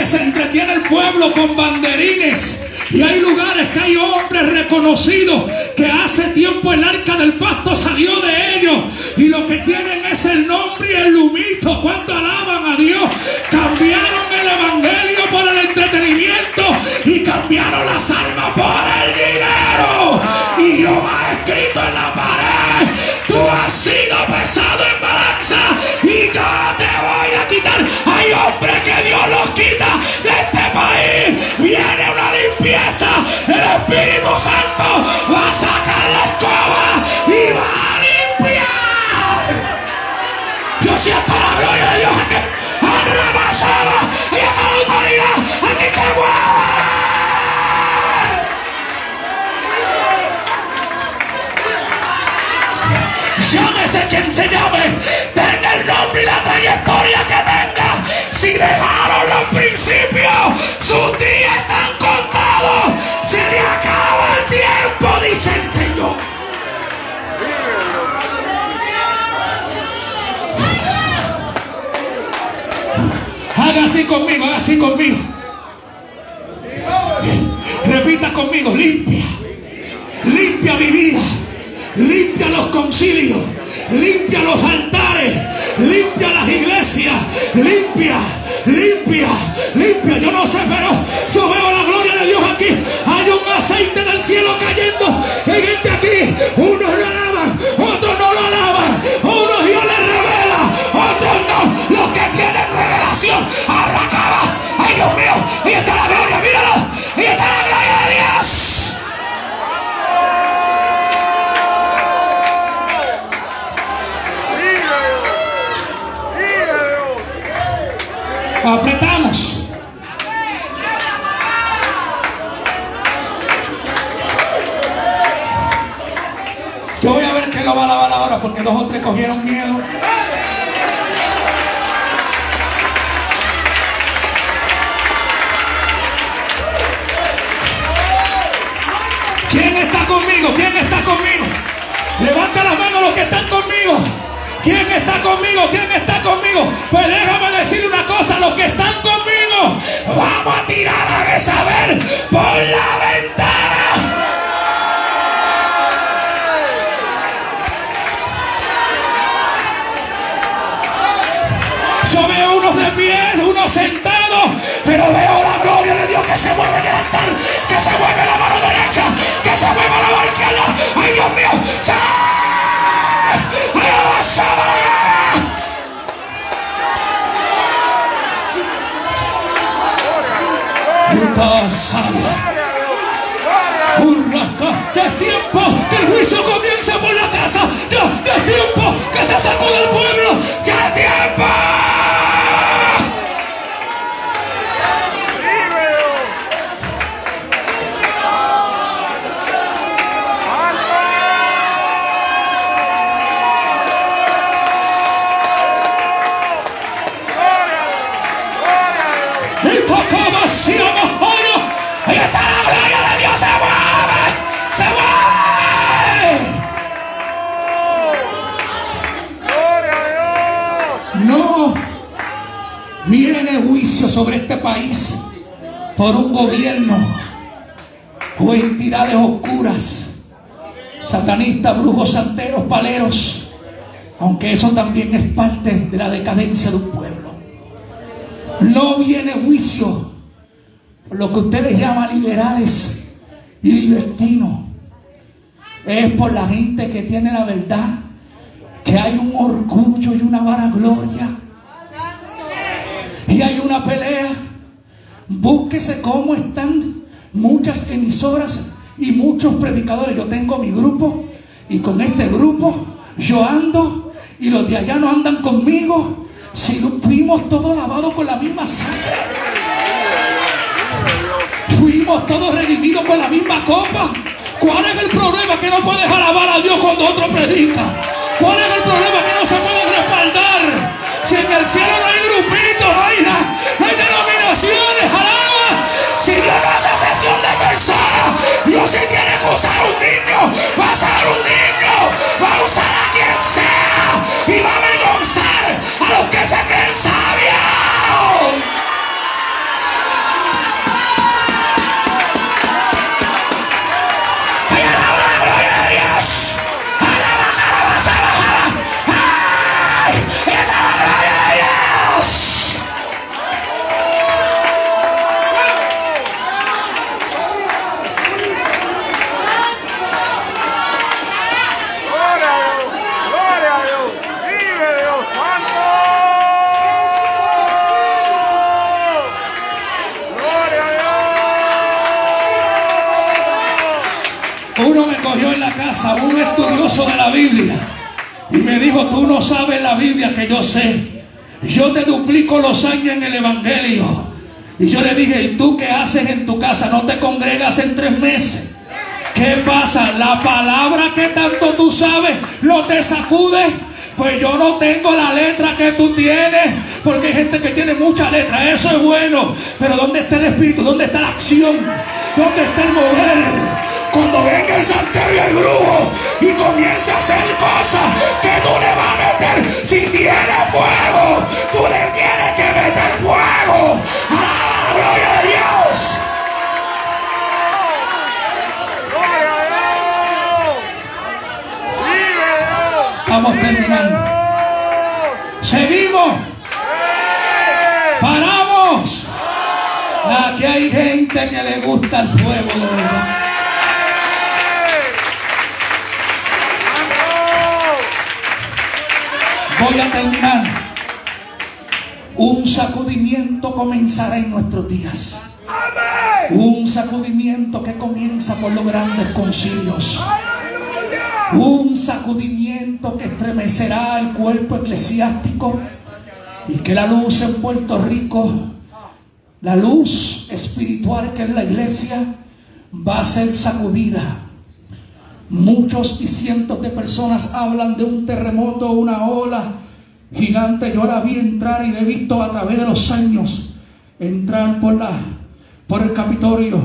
Se entretiene el pueblo con banderines, y hay lugares que hay hombres reconocidos que hace tiempo el arca del pacto salió de ellos y lo que tienen es el nombre y el humito. ¿Cuánto alaban a Dios? Cambiaron el evangelio por el entretenimiento y cambiaron las almas por el dinero. Y Dios ha escrito en la pared, tú has sido pesado en balanza y yo te voy a quitar. Hay hombres que Dios los quita de este país. Viene una limpieza. El Espíritu Santo va a sacar la escoba y va a limpiar. principio. Sus días están contados. Se le acaba el tiempo, dice el Señor. Haga así conmigo, haga así conmigo. Repita conmigo: limpia. Limpia mi vida. Limpia los concilios. Limpia los altares. Limpia las iglesias. Limpia, limpia, limpia. Yo no sé, pero yo veo la gloria de Dios aquí. Hay un aceite del cielo cayendo. Hay gente aquí. Unos lo alaban, otros no lo alaban. Unos Dios les revela, otros no. Los que tienen revelación, arrancaba. Ay, Dios mío. Ahí está la gloria, míralo. Ahí está la gloria de Dios. Apretamos. Yo voy a ver qué lo va a alabar ahora, porque 2 o 3 cogieron miedo. ¿Quién está conmigo? ¿Quién está conmigo? Levanta las manos los que están conmigo. ¿Quién está conmigo? ¿Quién está conmigo? Pues déjame decir una cosa: los que están conmigo, vamos a tirar a Jezabel por la ventana. Yo veo unos de pie, unos sentados, pero veo la gloria de Dios que se mueve en el altar, que se mueve la mano derecha, que se mueve la mano izquierda. ¡Ay, Dios mío! ¡Sí! Es tiempo que el juicio comience por la casa. Ya es tiempo que se sacude el pueblo. Ya es tiempo. Ahí está la gloria de Dios. Se mueve, se mueve. No viene juicio sobre este país por un gobierno o entidades oscuras, satanistas, brujos, santeros, paleros, aunque eso también es parte de la decadencia de un pueblo. No viene juicio por lo que ustedes llaman liberales y libertinos. Es por la gente que tiene la verdad, que hay un orgullo y una vanagloria y hay una pelea. Búsquese cómo están muchas emisoras y muchos predicadores. Yo tengo mi grupo y con este grupo yo ando y los de allá no andan conmigo. Si no fuimos todos lavados con la misma sangre, fuimos todos redimidos con la misma copa. ¿Cuál es el problema? Que no puedes alabar a Dios cuando otro predica. ¿Cuál es el problema? Que no se pueden respaldar. Si en el cielo no hay grupitos, no hay denominaciones, alaba. Si Dios no hace sesión de personas, Dios si tiene que usar un niño, va a usar un niño, va a usar a quien sea y va a avergonzar a los que se creen sabios. Uno me cogió en la casa, un estudioso de la Biblia, y me dijo: tú no sabes la Biblia que yo sé. Yo te duplico los años en el Evangelio. Y yo le dije: ¿y tú qué haces en tu casa? ¿No te congregas en 3 meses? ¿Qué pasa? ¿La palabra que tanto tú sabes no te sacude? Pues yo no tengo la letra que tú tienes, Porque hay gente que tiene mucha letra, eso es bueno. Pero ¿dónde está el espíritu? ¿Dónde está la acción? ¿Dónde está el mover? Cuando venga el santero y el brujo y comience a hacer cosas que tú le vas a meter, si tiene fuego, tú le tienes que meter fuego. ¡Ah, gloria a Dios! Vamos terminando. Seguimos. Paramos. Aquí hay gente que le gusta el fuego de verdad. Voy a terminar. Un sacudimiento comenzará en nuestros días. Un sacudimiento que comienza por los grandes concilios. Un sacudimiento que estremecerá el cuerpo eclesiástico y que la luz en Puerto Rico, la luz espiritual que es la iglesia, va a ser sacudida. Muchos y cientos de personas hablan de un terremoto, una ola gigante. Yo la vi entrar y la he visto a través de los años entrar por el Capitolio,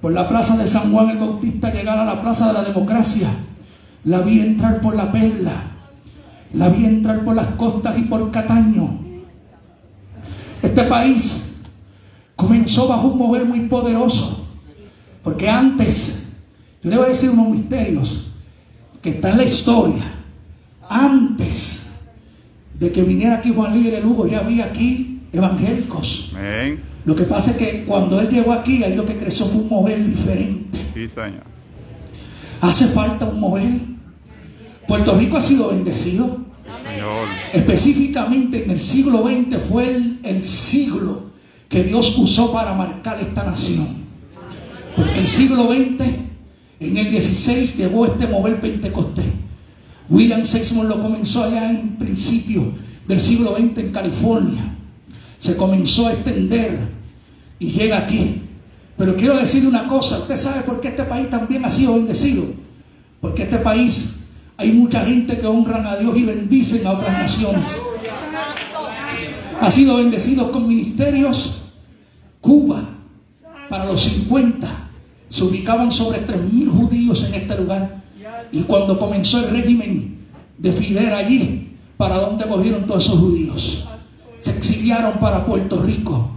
por la plaza de San Juan el Bautista, llegar a la plaza de la Democracia. La vi entrar por La Perla, la vi entrar por las costas y por Cataño. Este país comenzó bajo un mover muy poderoso, porque antes, yo le voy a decir unos misterios que están en la historia. Antes de que viniera aquí Juan Líder de Lugo, ya había aquí evangélicos. Amén. Lo que pasa es que cuando él llegó aquí, ahí lo que creció fue un mover diferente. Sí, señor. Hace falta un mover. Puerto Rico ha sido bendecido. Señor. Específicamente en el siglo XX fue el siglo que Dios usó para marcar esta nación. Porque el siglo XX, en el 16, llegó este mover pentecostés. William Sexton lo comenzó allá en principio del siglo XX en California. Se comenzó a extender y llega aquí. Pero quiero decirle una cosa. Usted sabe por qué este país también ha sido bendecido. Porque este país hay mucha gente que honran a Dios y bendicen a otras naciones. Ha sido bendecido con ministerios. Cuba, para los 50, se ubicaban sobre 3,000 judíos en este lugar. Y cuando comenzó el régimen de Fidel allí, ¿para dónde cogieron todos esos judíos? Se exiliaron para Puerto Rico.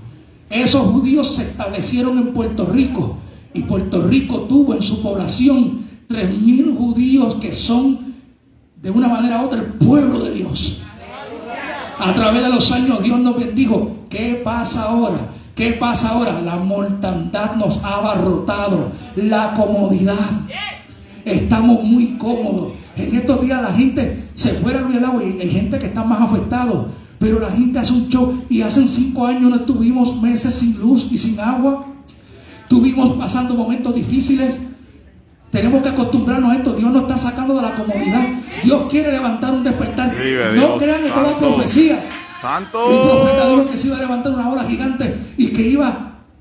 Esos judíos se establecieron en Puerto Rico. Y Puerto Rico tuvo en su población 3,000 judíos que son, de una manera u otra, el pueblo de Dios. A través de los años Dios nos bendijo. ¿Qué pasa ahora? ¿Qué pasa ahora? La mortandad nos ha abarrotado. La comodidad. Estamos muy cómodos. En estos días la gente se fuera al agua y hay gente que está más afectado. Pero la gente hace un show y hace 5 años no estuvimos meses sin luz y sin agua. Estuvimos pasando momentos difíciles. Tenemos que acostumbrarnos a esto. Dios nos está sacando de la comodidad. Dios quiere levantar un despertar. No crean que toda profecía. Santo. Un profeta dijo que se iba a levantar una ola gigante y que iba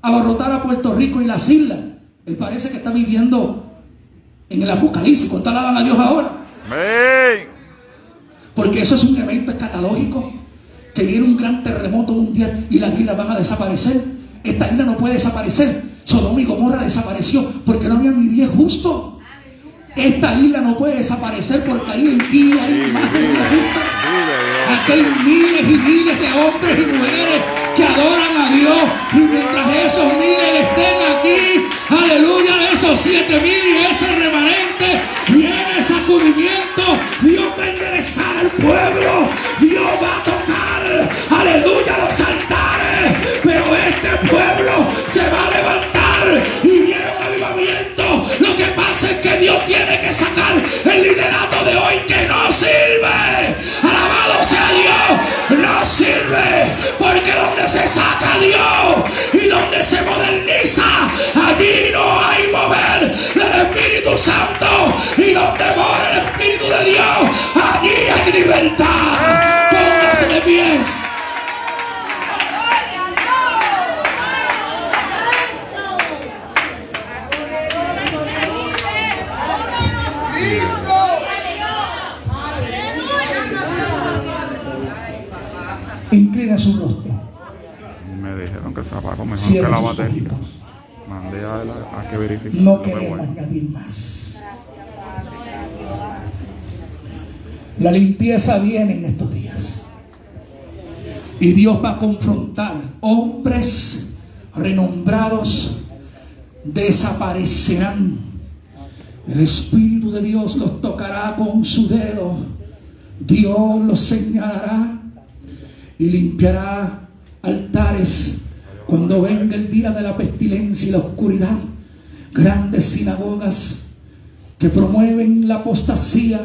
a abarrotar a Puerto Rico y las islas. Él parece que está viviendo en el Apocalipsis. ¿Cuánto alaban a Dios ahora? Amén. Porque eso es un evento escatológico. Que viene un gran terremoto mundial y las islas van a desaparecer. Esta isla no puede desaparecer. Sodoma y Gomorra desapareció porque no había ni 10 justos. Esta isla no puede desaparecer porque ahí en día hay imágenes de justos. Aquí hay miles y miles de hombres y mujeres que adoran a Dios. Y mientras esos miles estén aquí, aleluya, de esos 7,000 y ese remanente, viene sacudimiento. Dios va a enderezar al pueblo. Dios va a tocar, aleluya, los altares. Pero este pueblo se va a levantar y viene un avivamiento. Lo que pasa es que Dios tiene que sacar el liderato de hoy que no sirve. Alabado sea Dios, no sirve. Porque donde se saca a Dios y donde se moderniza, allí no hay mover del Espíritu Santo. Y donde mora el Espíritu de Dios, allí hay libertad. Póngase de pies. Inclina Me dijeron que se apagó mejor Cierre que la sus batería. ojitos. Mandé a él a que verifique. No me queremos voy. añadir más. La limpieza viene en estos días. Y Dios va a confrontar hombres renombrados, desaparecerán. El Espíritu de Dios los tocará con su dedo. Dios los señalará y limpiará altares cuando venga el día de la pestilencia y la oscuridad. Grandes sinagogas que promueven la apostasía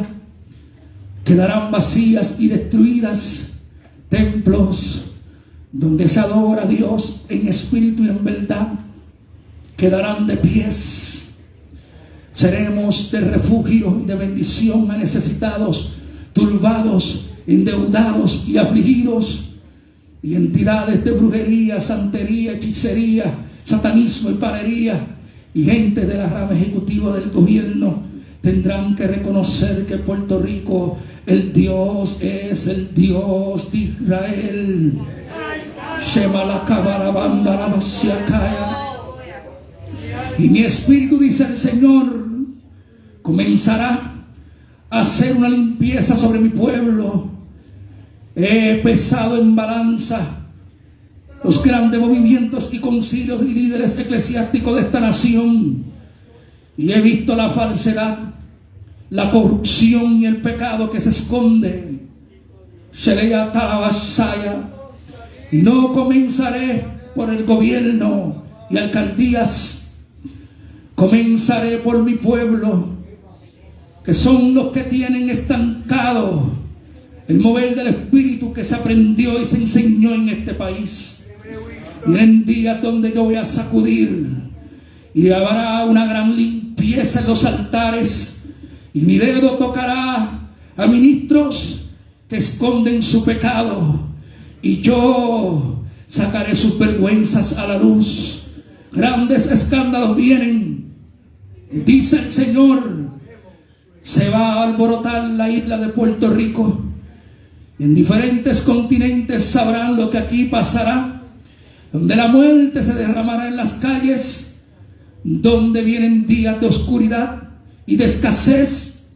quedarán vacías y destruidas. Templos donde se adora a Dios en espíritu y en verdad quedarán de pies. Seremos de refugio y de bendición a necesitados, turbados, endeudados y afligidos. Y entidades de brujería, santería, hechicería, satanismo y panería y gente de la rama ejecutiva del gobierno tendrán que reconocer que Puerto Rico, el Dios es el Dios de Israel. Shema la cabala banda la vasiacaya. Y mi espíritu, dice el Señor, comenzará a hacer una limpieza sobre mi pueblo. He pesado en balanza los grandes movimientos y concilios y líderes eclesiásticos de esta nación y he visto la falsedad, la corrupción y el pecado que se esconde. Sheleya Talabasaya. Y no comenzaré por el gobierno y alcaldías, comenzaré por mi pueblo, que son los que tienen estancado el mover del Espíritu que se aprendió y se enseñó en este país. Vienen días donde yo voy a sacudir y habrá una gran limpieza en los altares y mi dedo tocará a ministros que esconden su pecado y yo sacaré sus vergüenzas a la luz. Grandes escándalos vienen, dice el Señor. Se va a alborotar la isla de Puerto Rico. En diferentes continentes sabrán lo que aquí pasará, donde la muerte se derramará en las calles, donde vienen días de oscuridad y de escasez,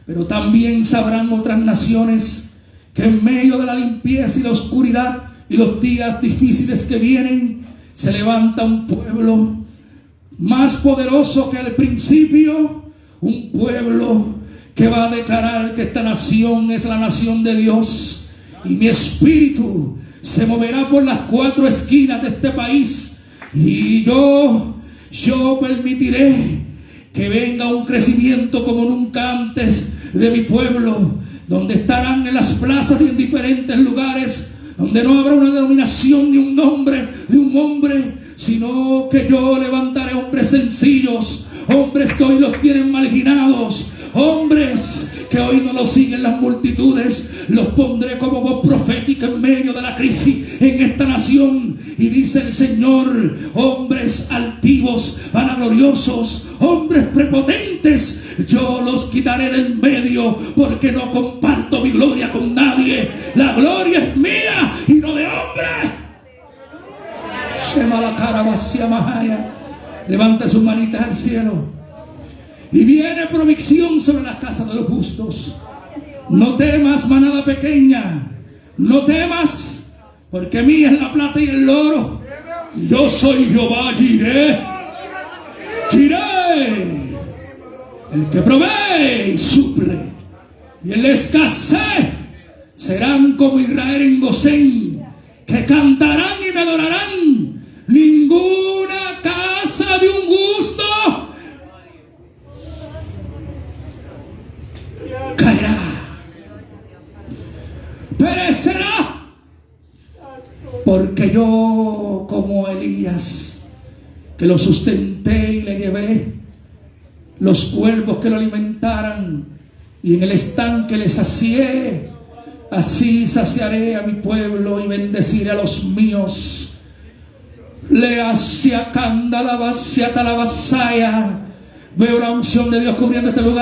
pero también sabrán otras naciones que en medio de la limpieza y la oscuridad y los días difíciles que vienen, se levanta un pueblo más poderoso que al principio, un pueblo que va a declarar que esta nación es la nación de Dios. Y mi espíritu se moverá por las cuatro esquinas de este país y yo permitiré que venga un crecimiento como nunca antes de mi pueblo, donde estarán en las plazas y en diferentes lugares, donde no habrá una denominación ni un nombre de un hombre, sino que yo levantaré hombres sencillos, hombres que hoy los tienen marginados, hombres que hoy no los siguen las multitudes, los pondré como voz profética en medio de la crisis en esta nación. Y dice el Señor, hombres altivos, vanagloriosos, hombres prepotentes, yo los quitaré del medio, porque no comparto mi gloria con nadie. La gloria es mía y no de hombre. Shema la cara vacía Mahaya. Levante sus manitas al cielo. Y viene provisión sobre la casa de los justos. No temas, manada pequeña, no temas, porque mía es la plata y el oro. Yo soy Jehová Jireh, el que provee y suple. Y en la escasez serán como Israel en Gosén, que cantarán y me adorarán. Ninguna casa de un justo caerá, perecerá, porque yo, como Elías, que lo sustenté y le llevé los cuervos que lo alimentaran y en el estanque le sacié, así saciaré a mi pueblo y bendeciré a los míos. Le hacia canda la vacia talabasaya. Veo la unción de Dios cubriendo este lugar.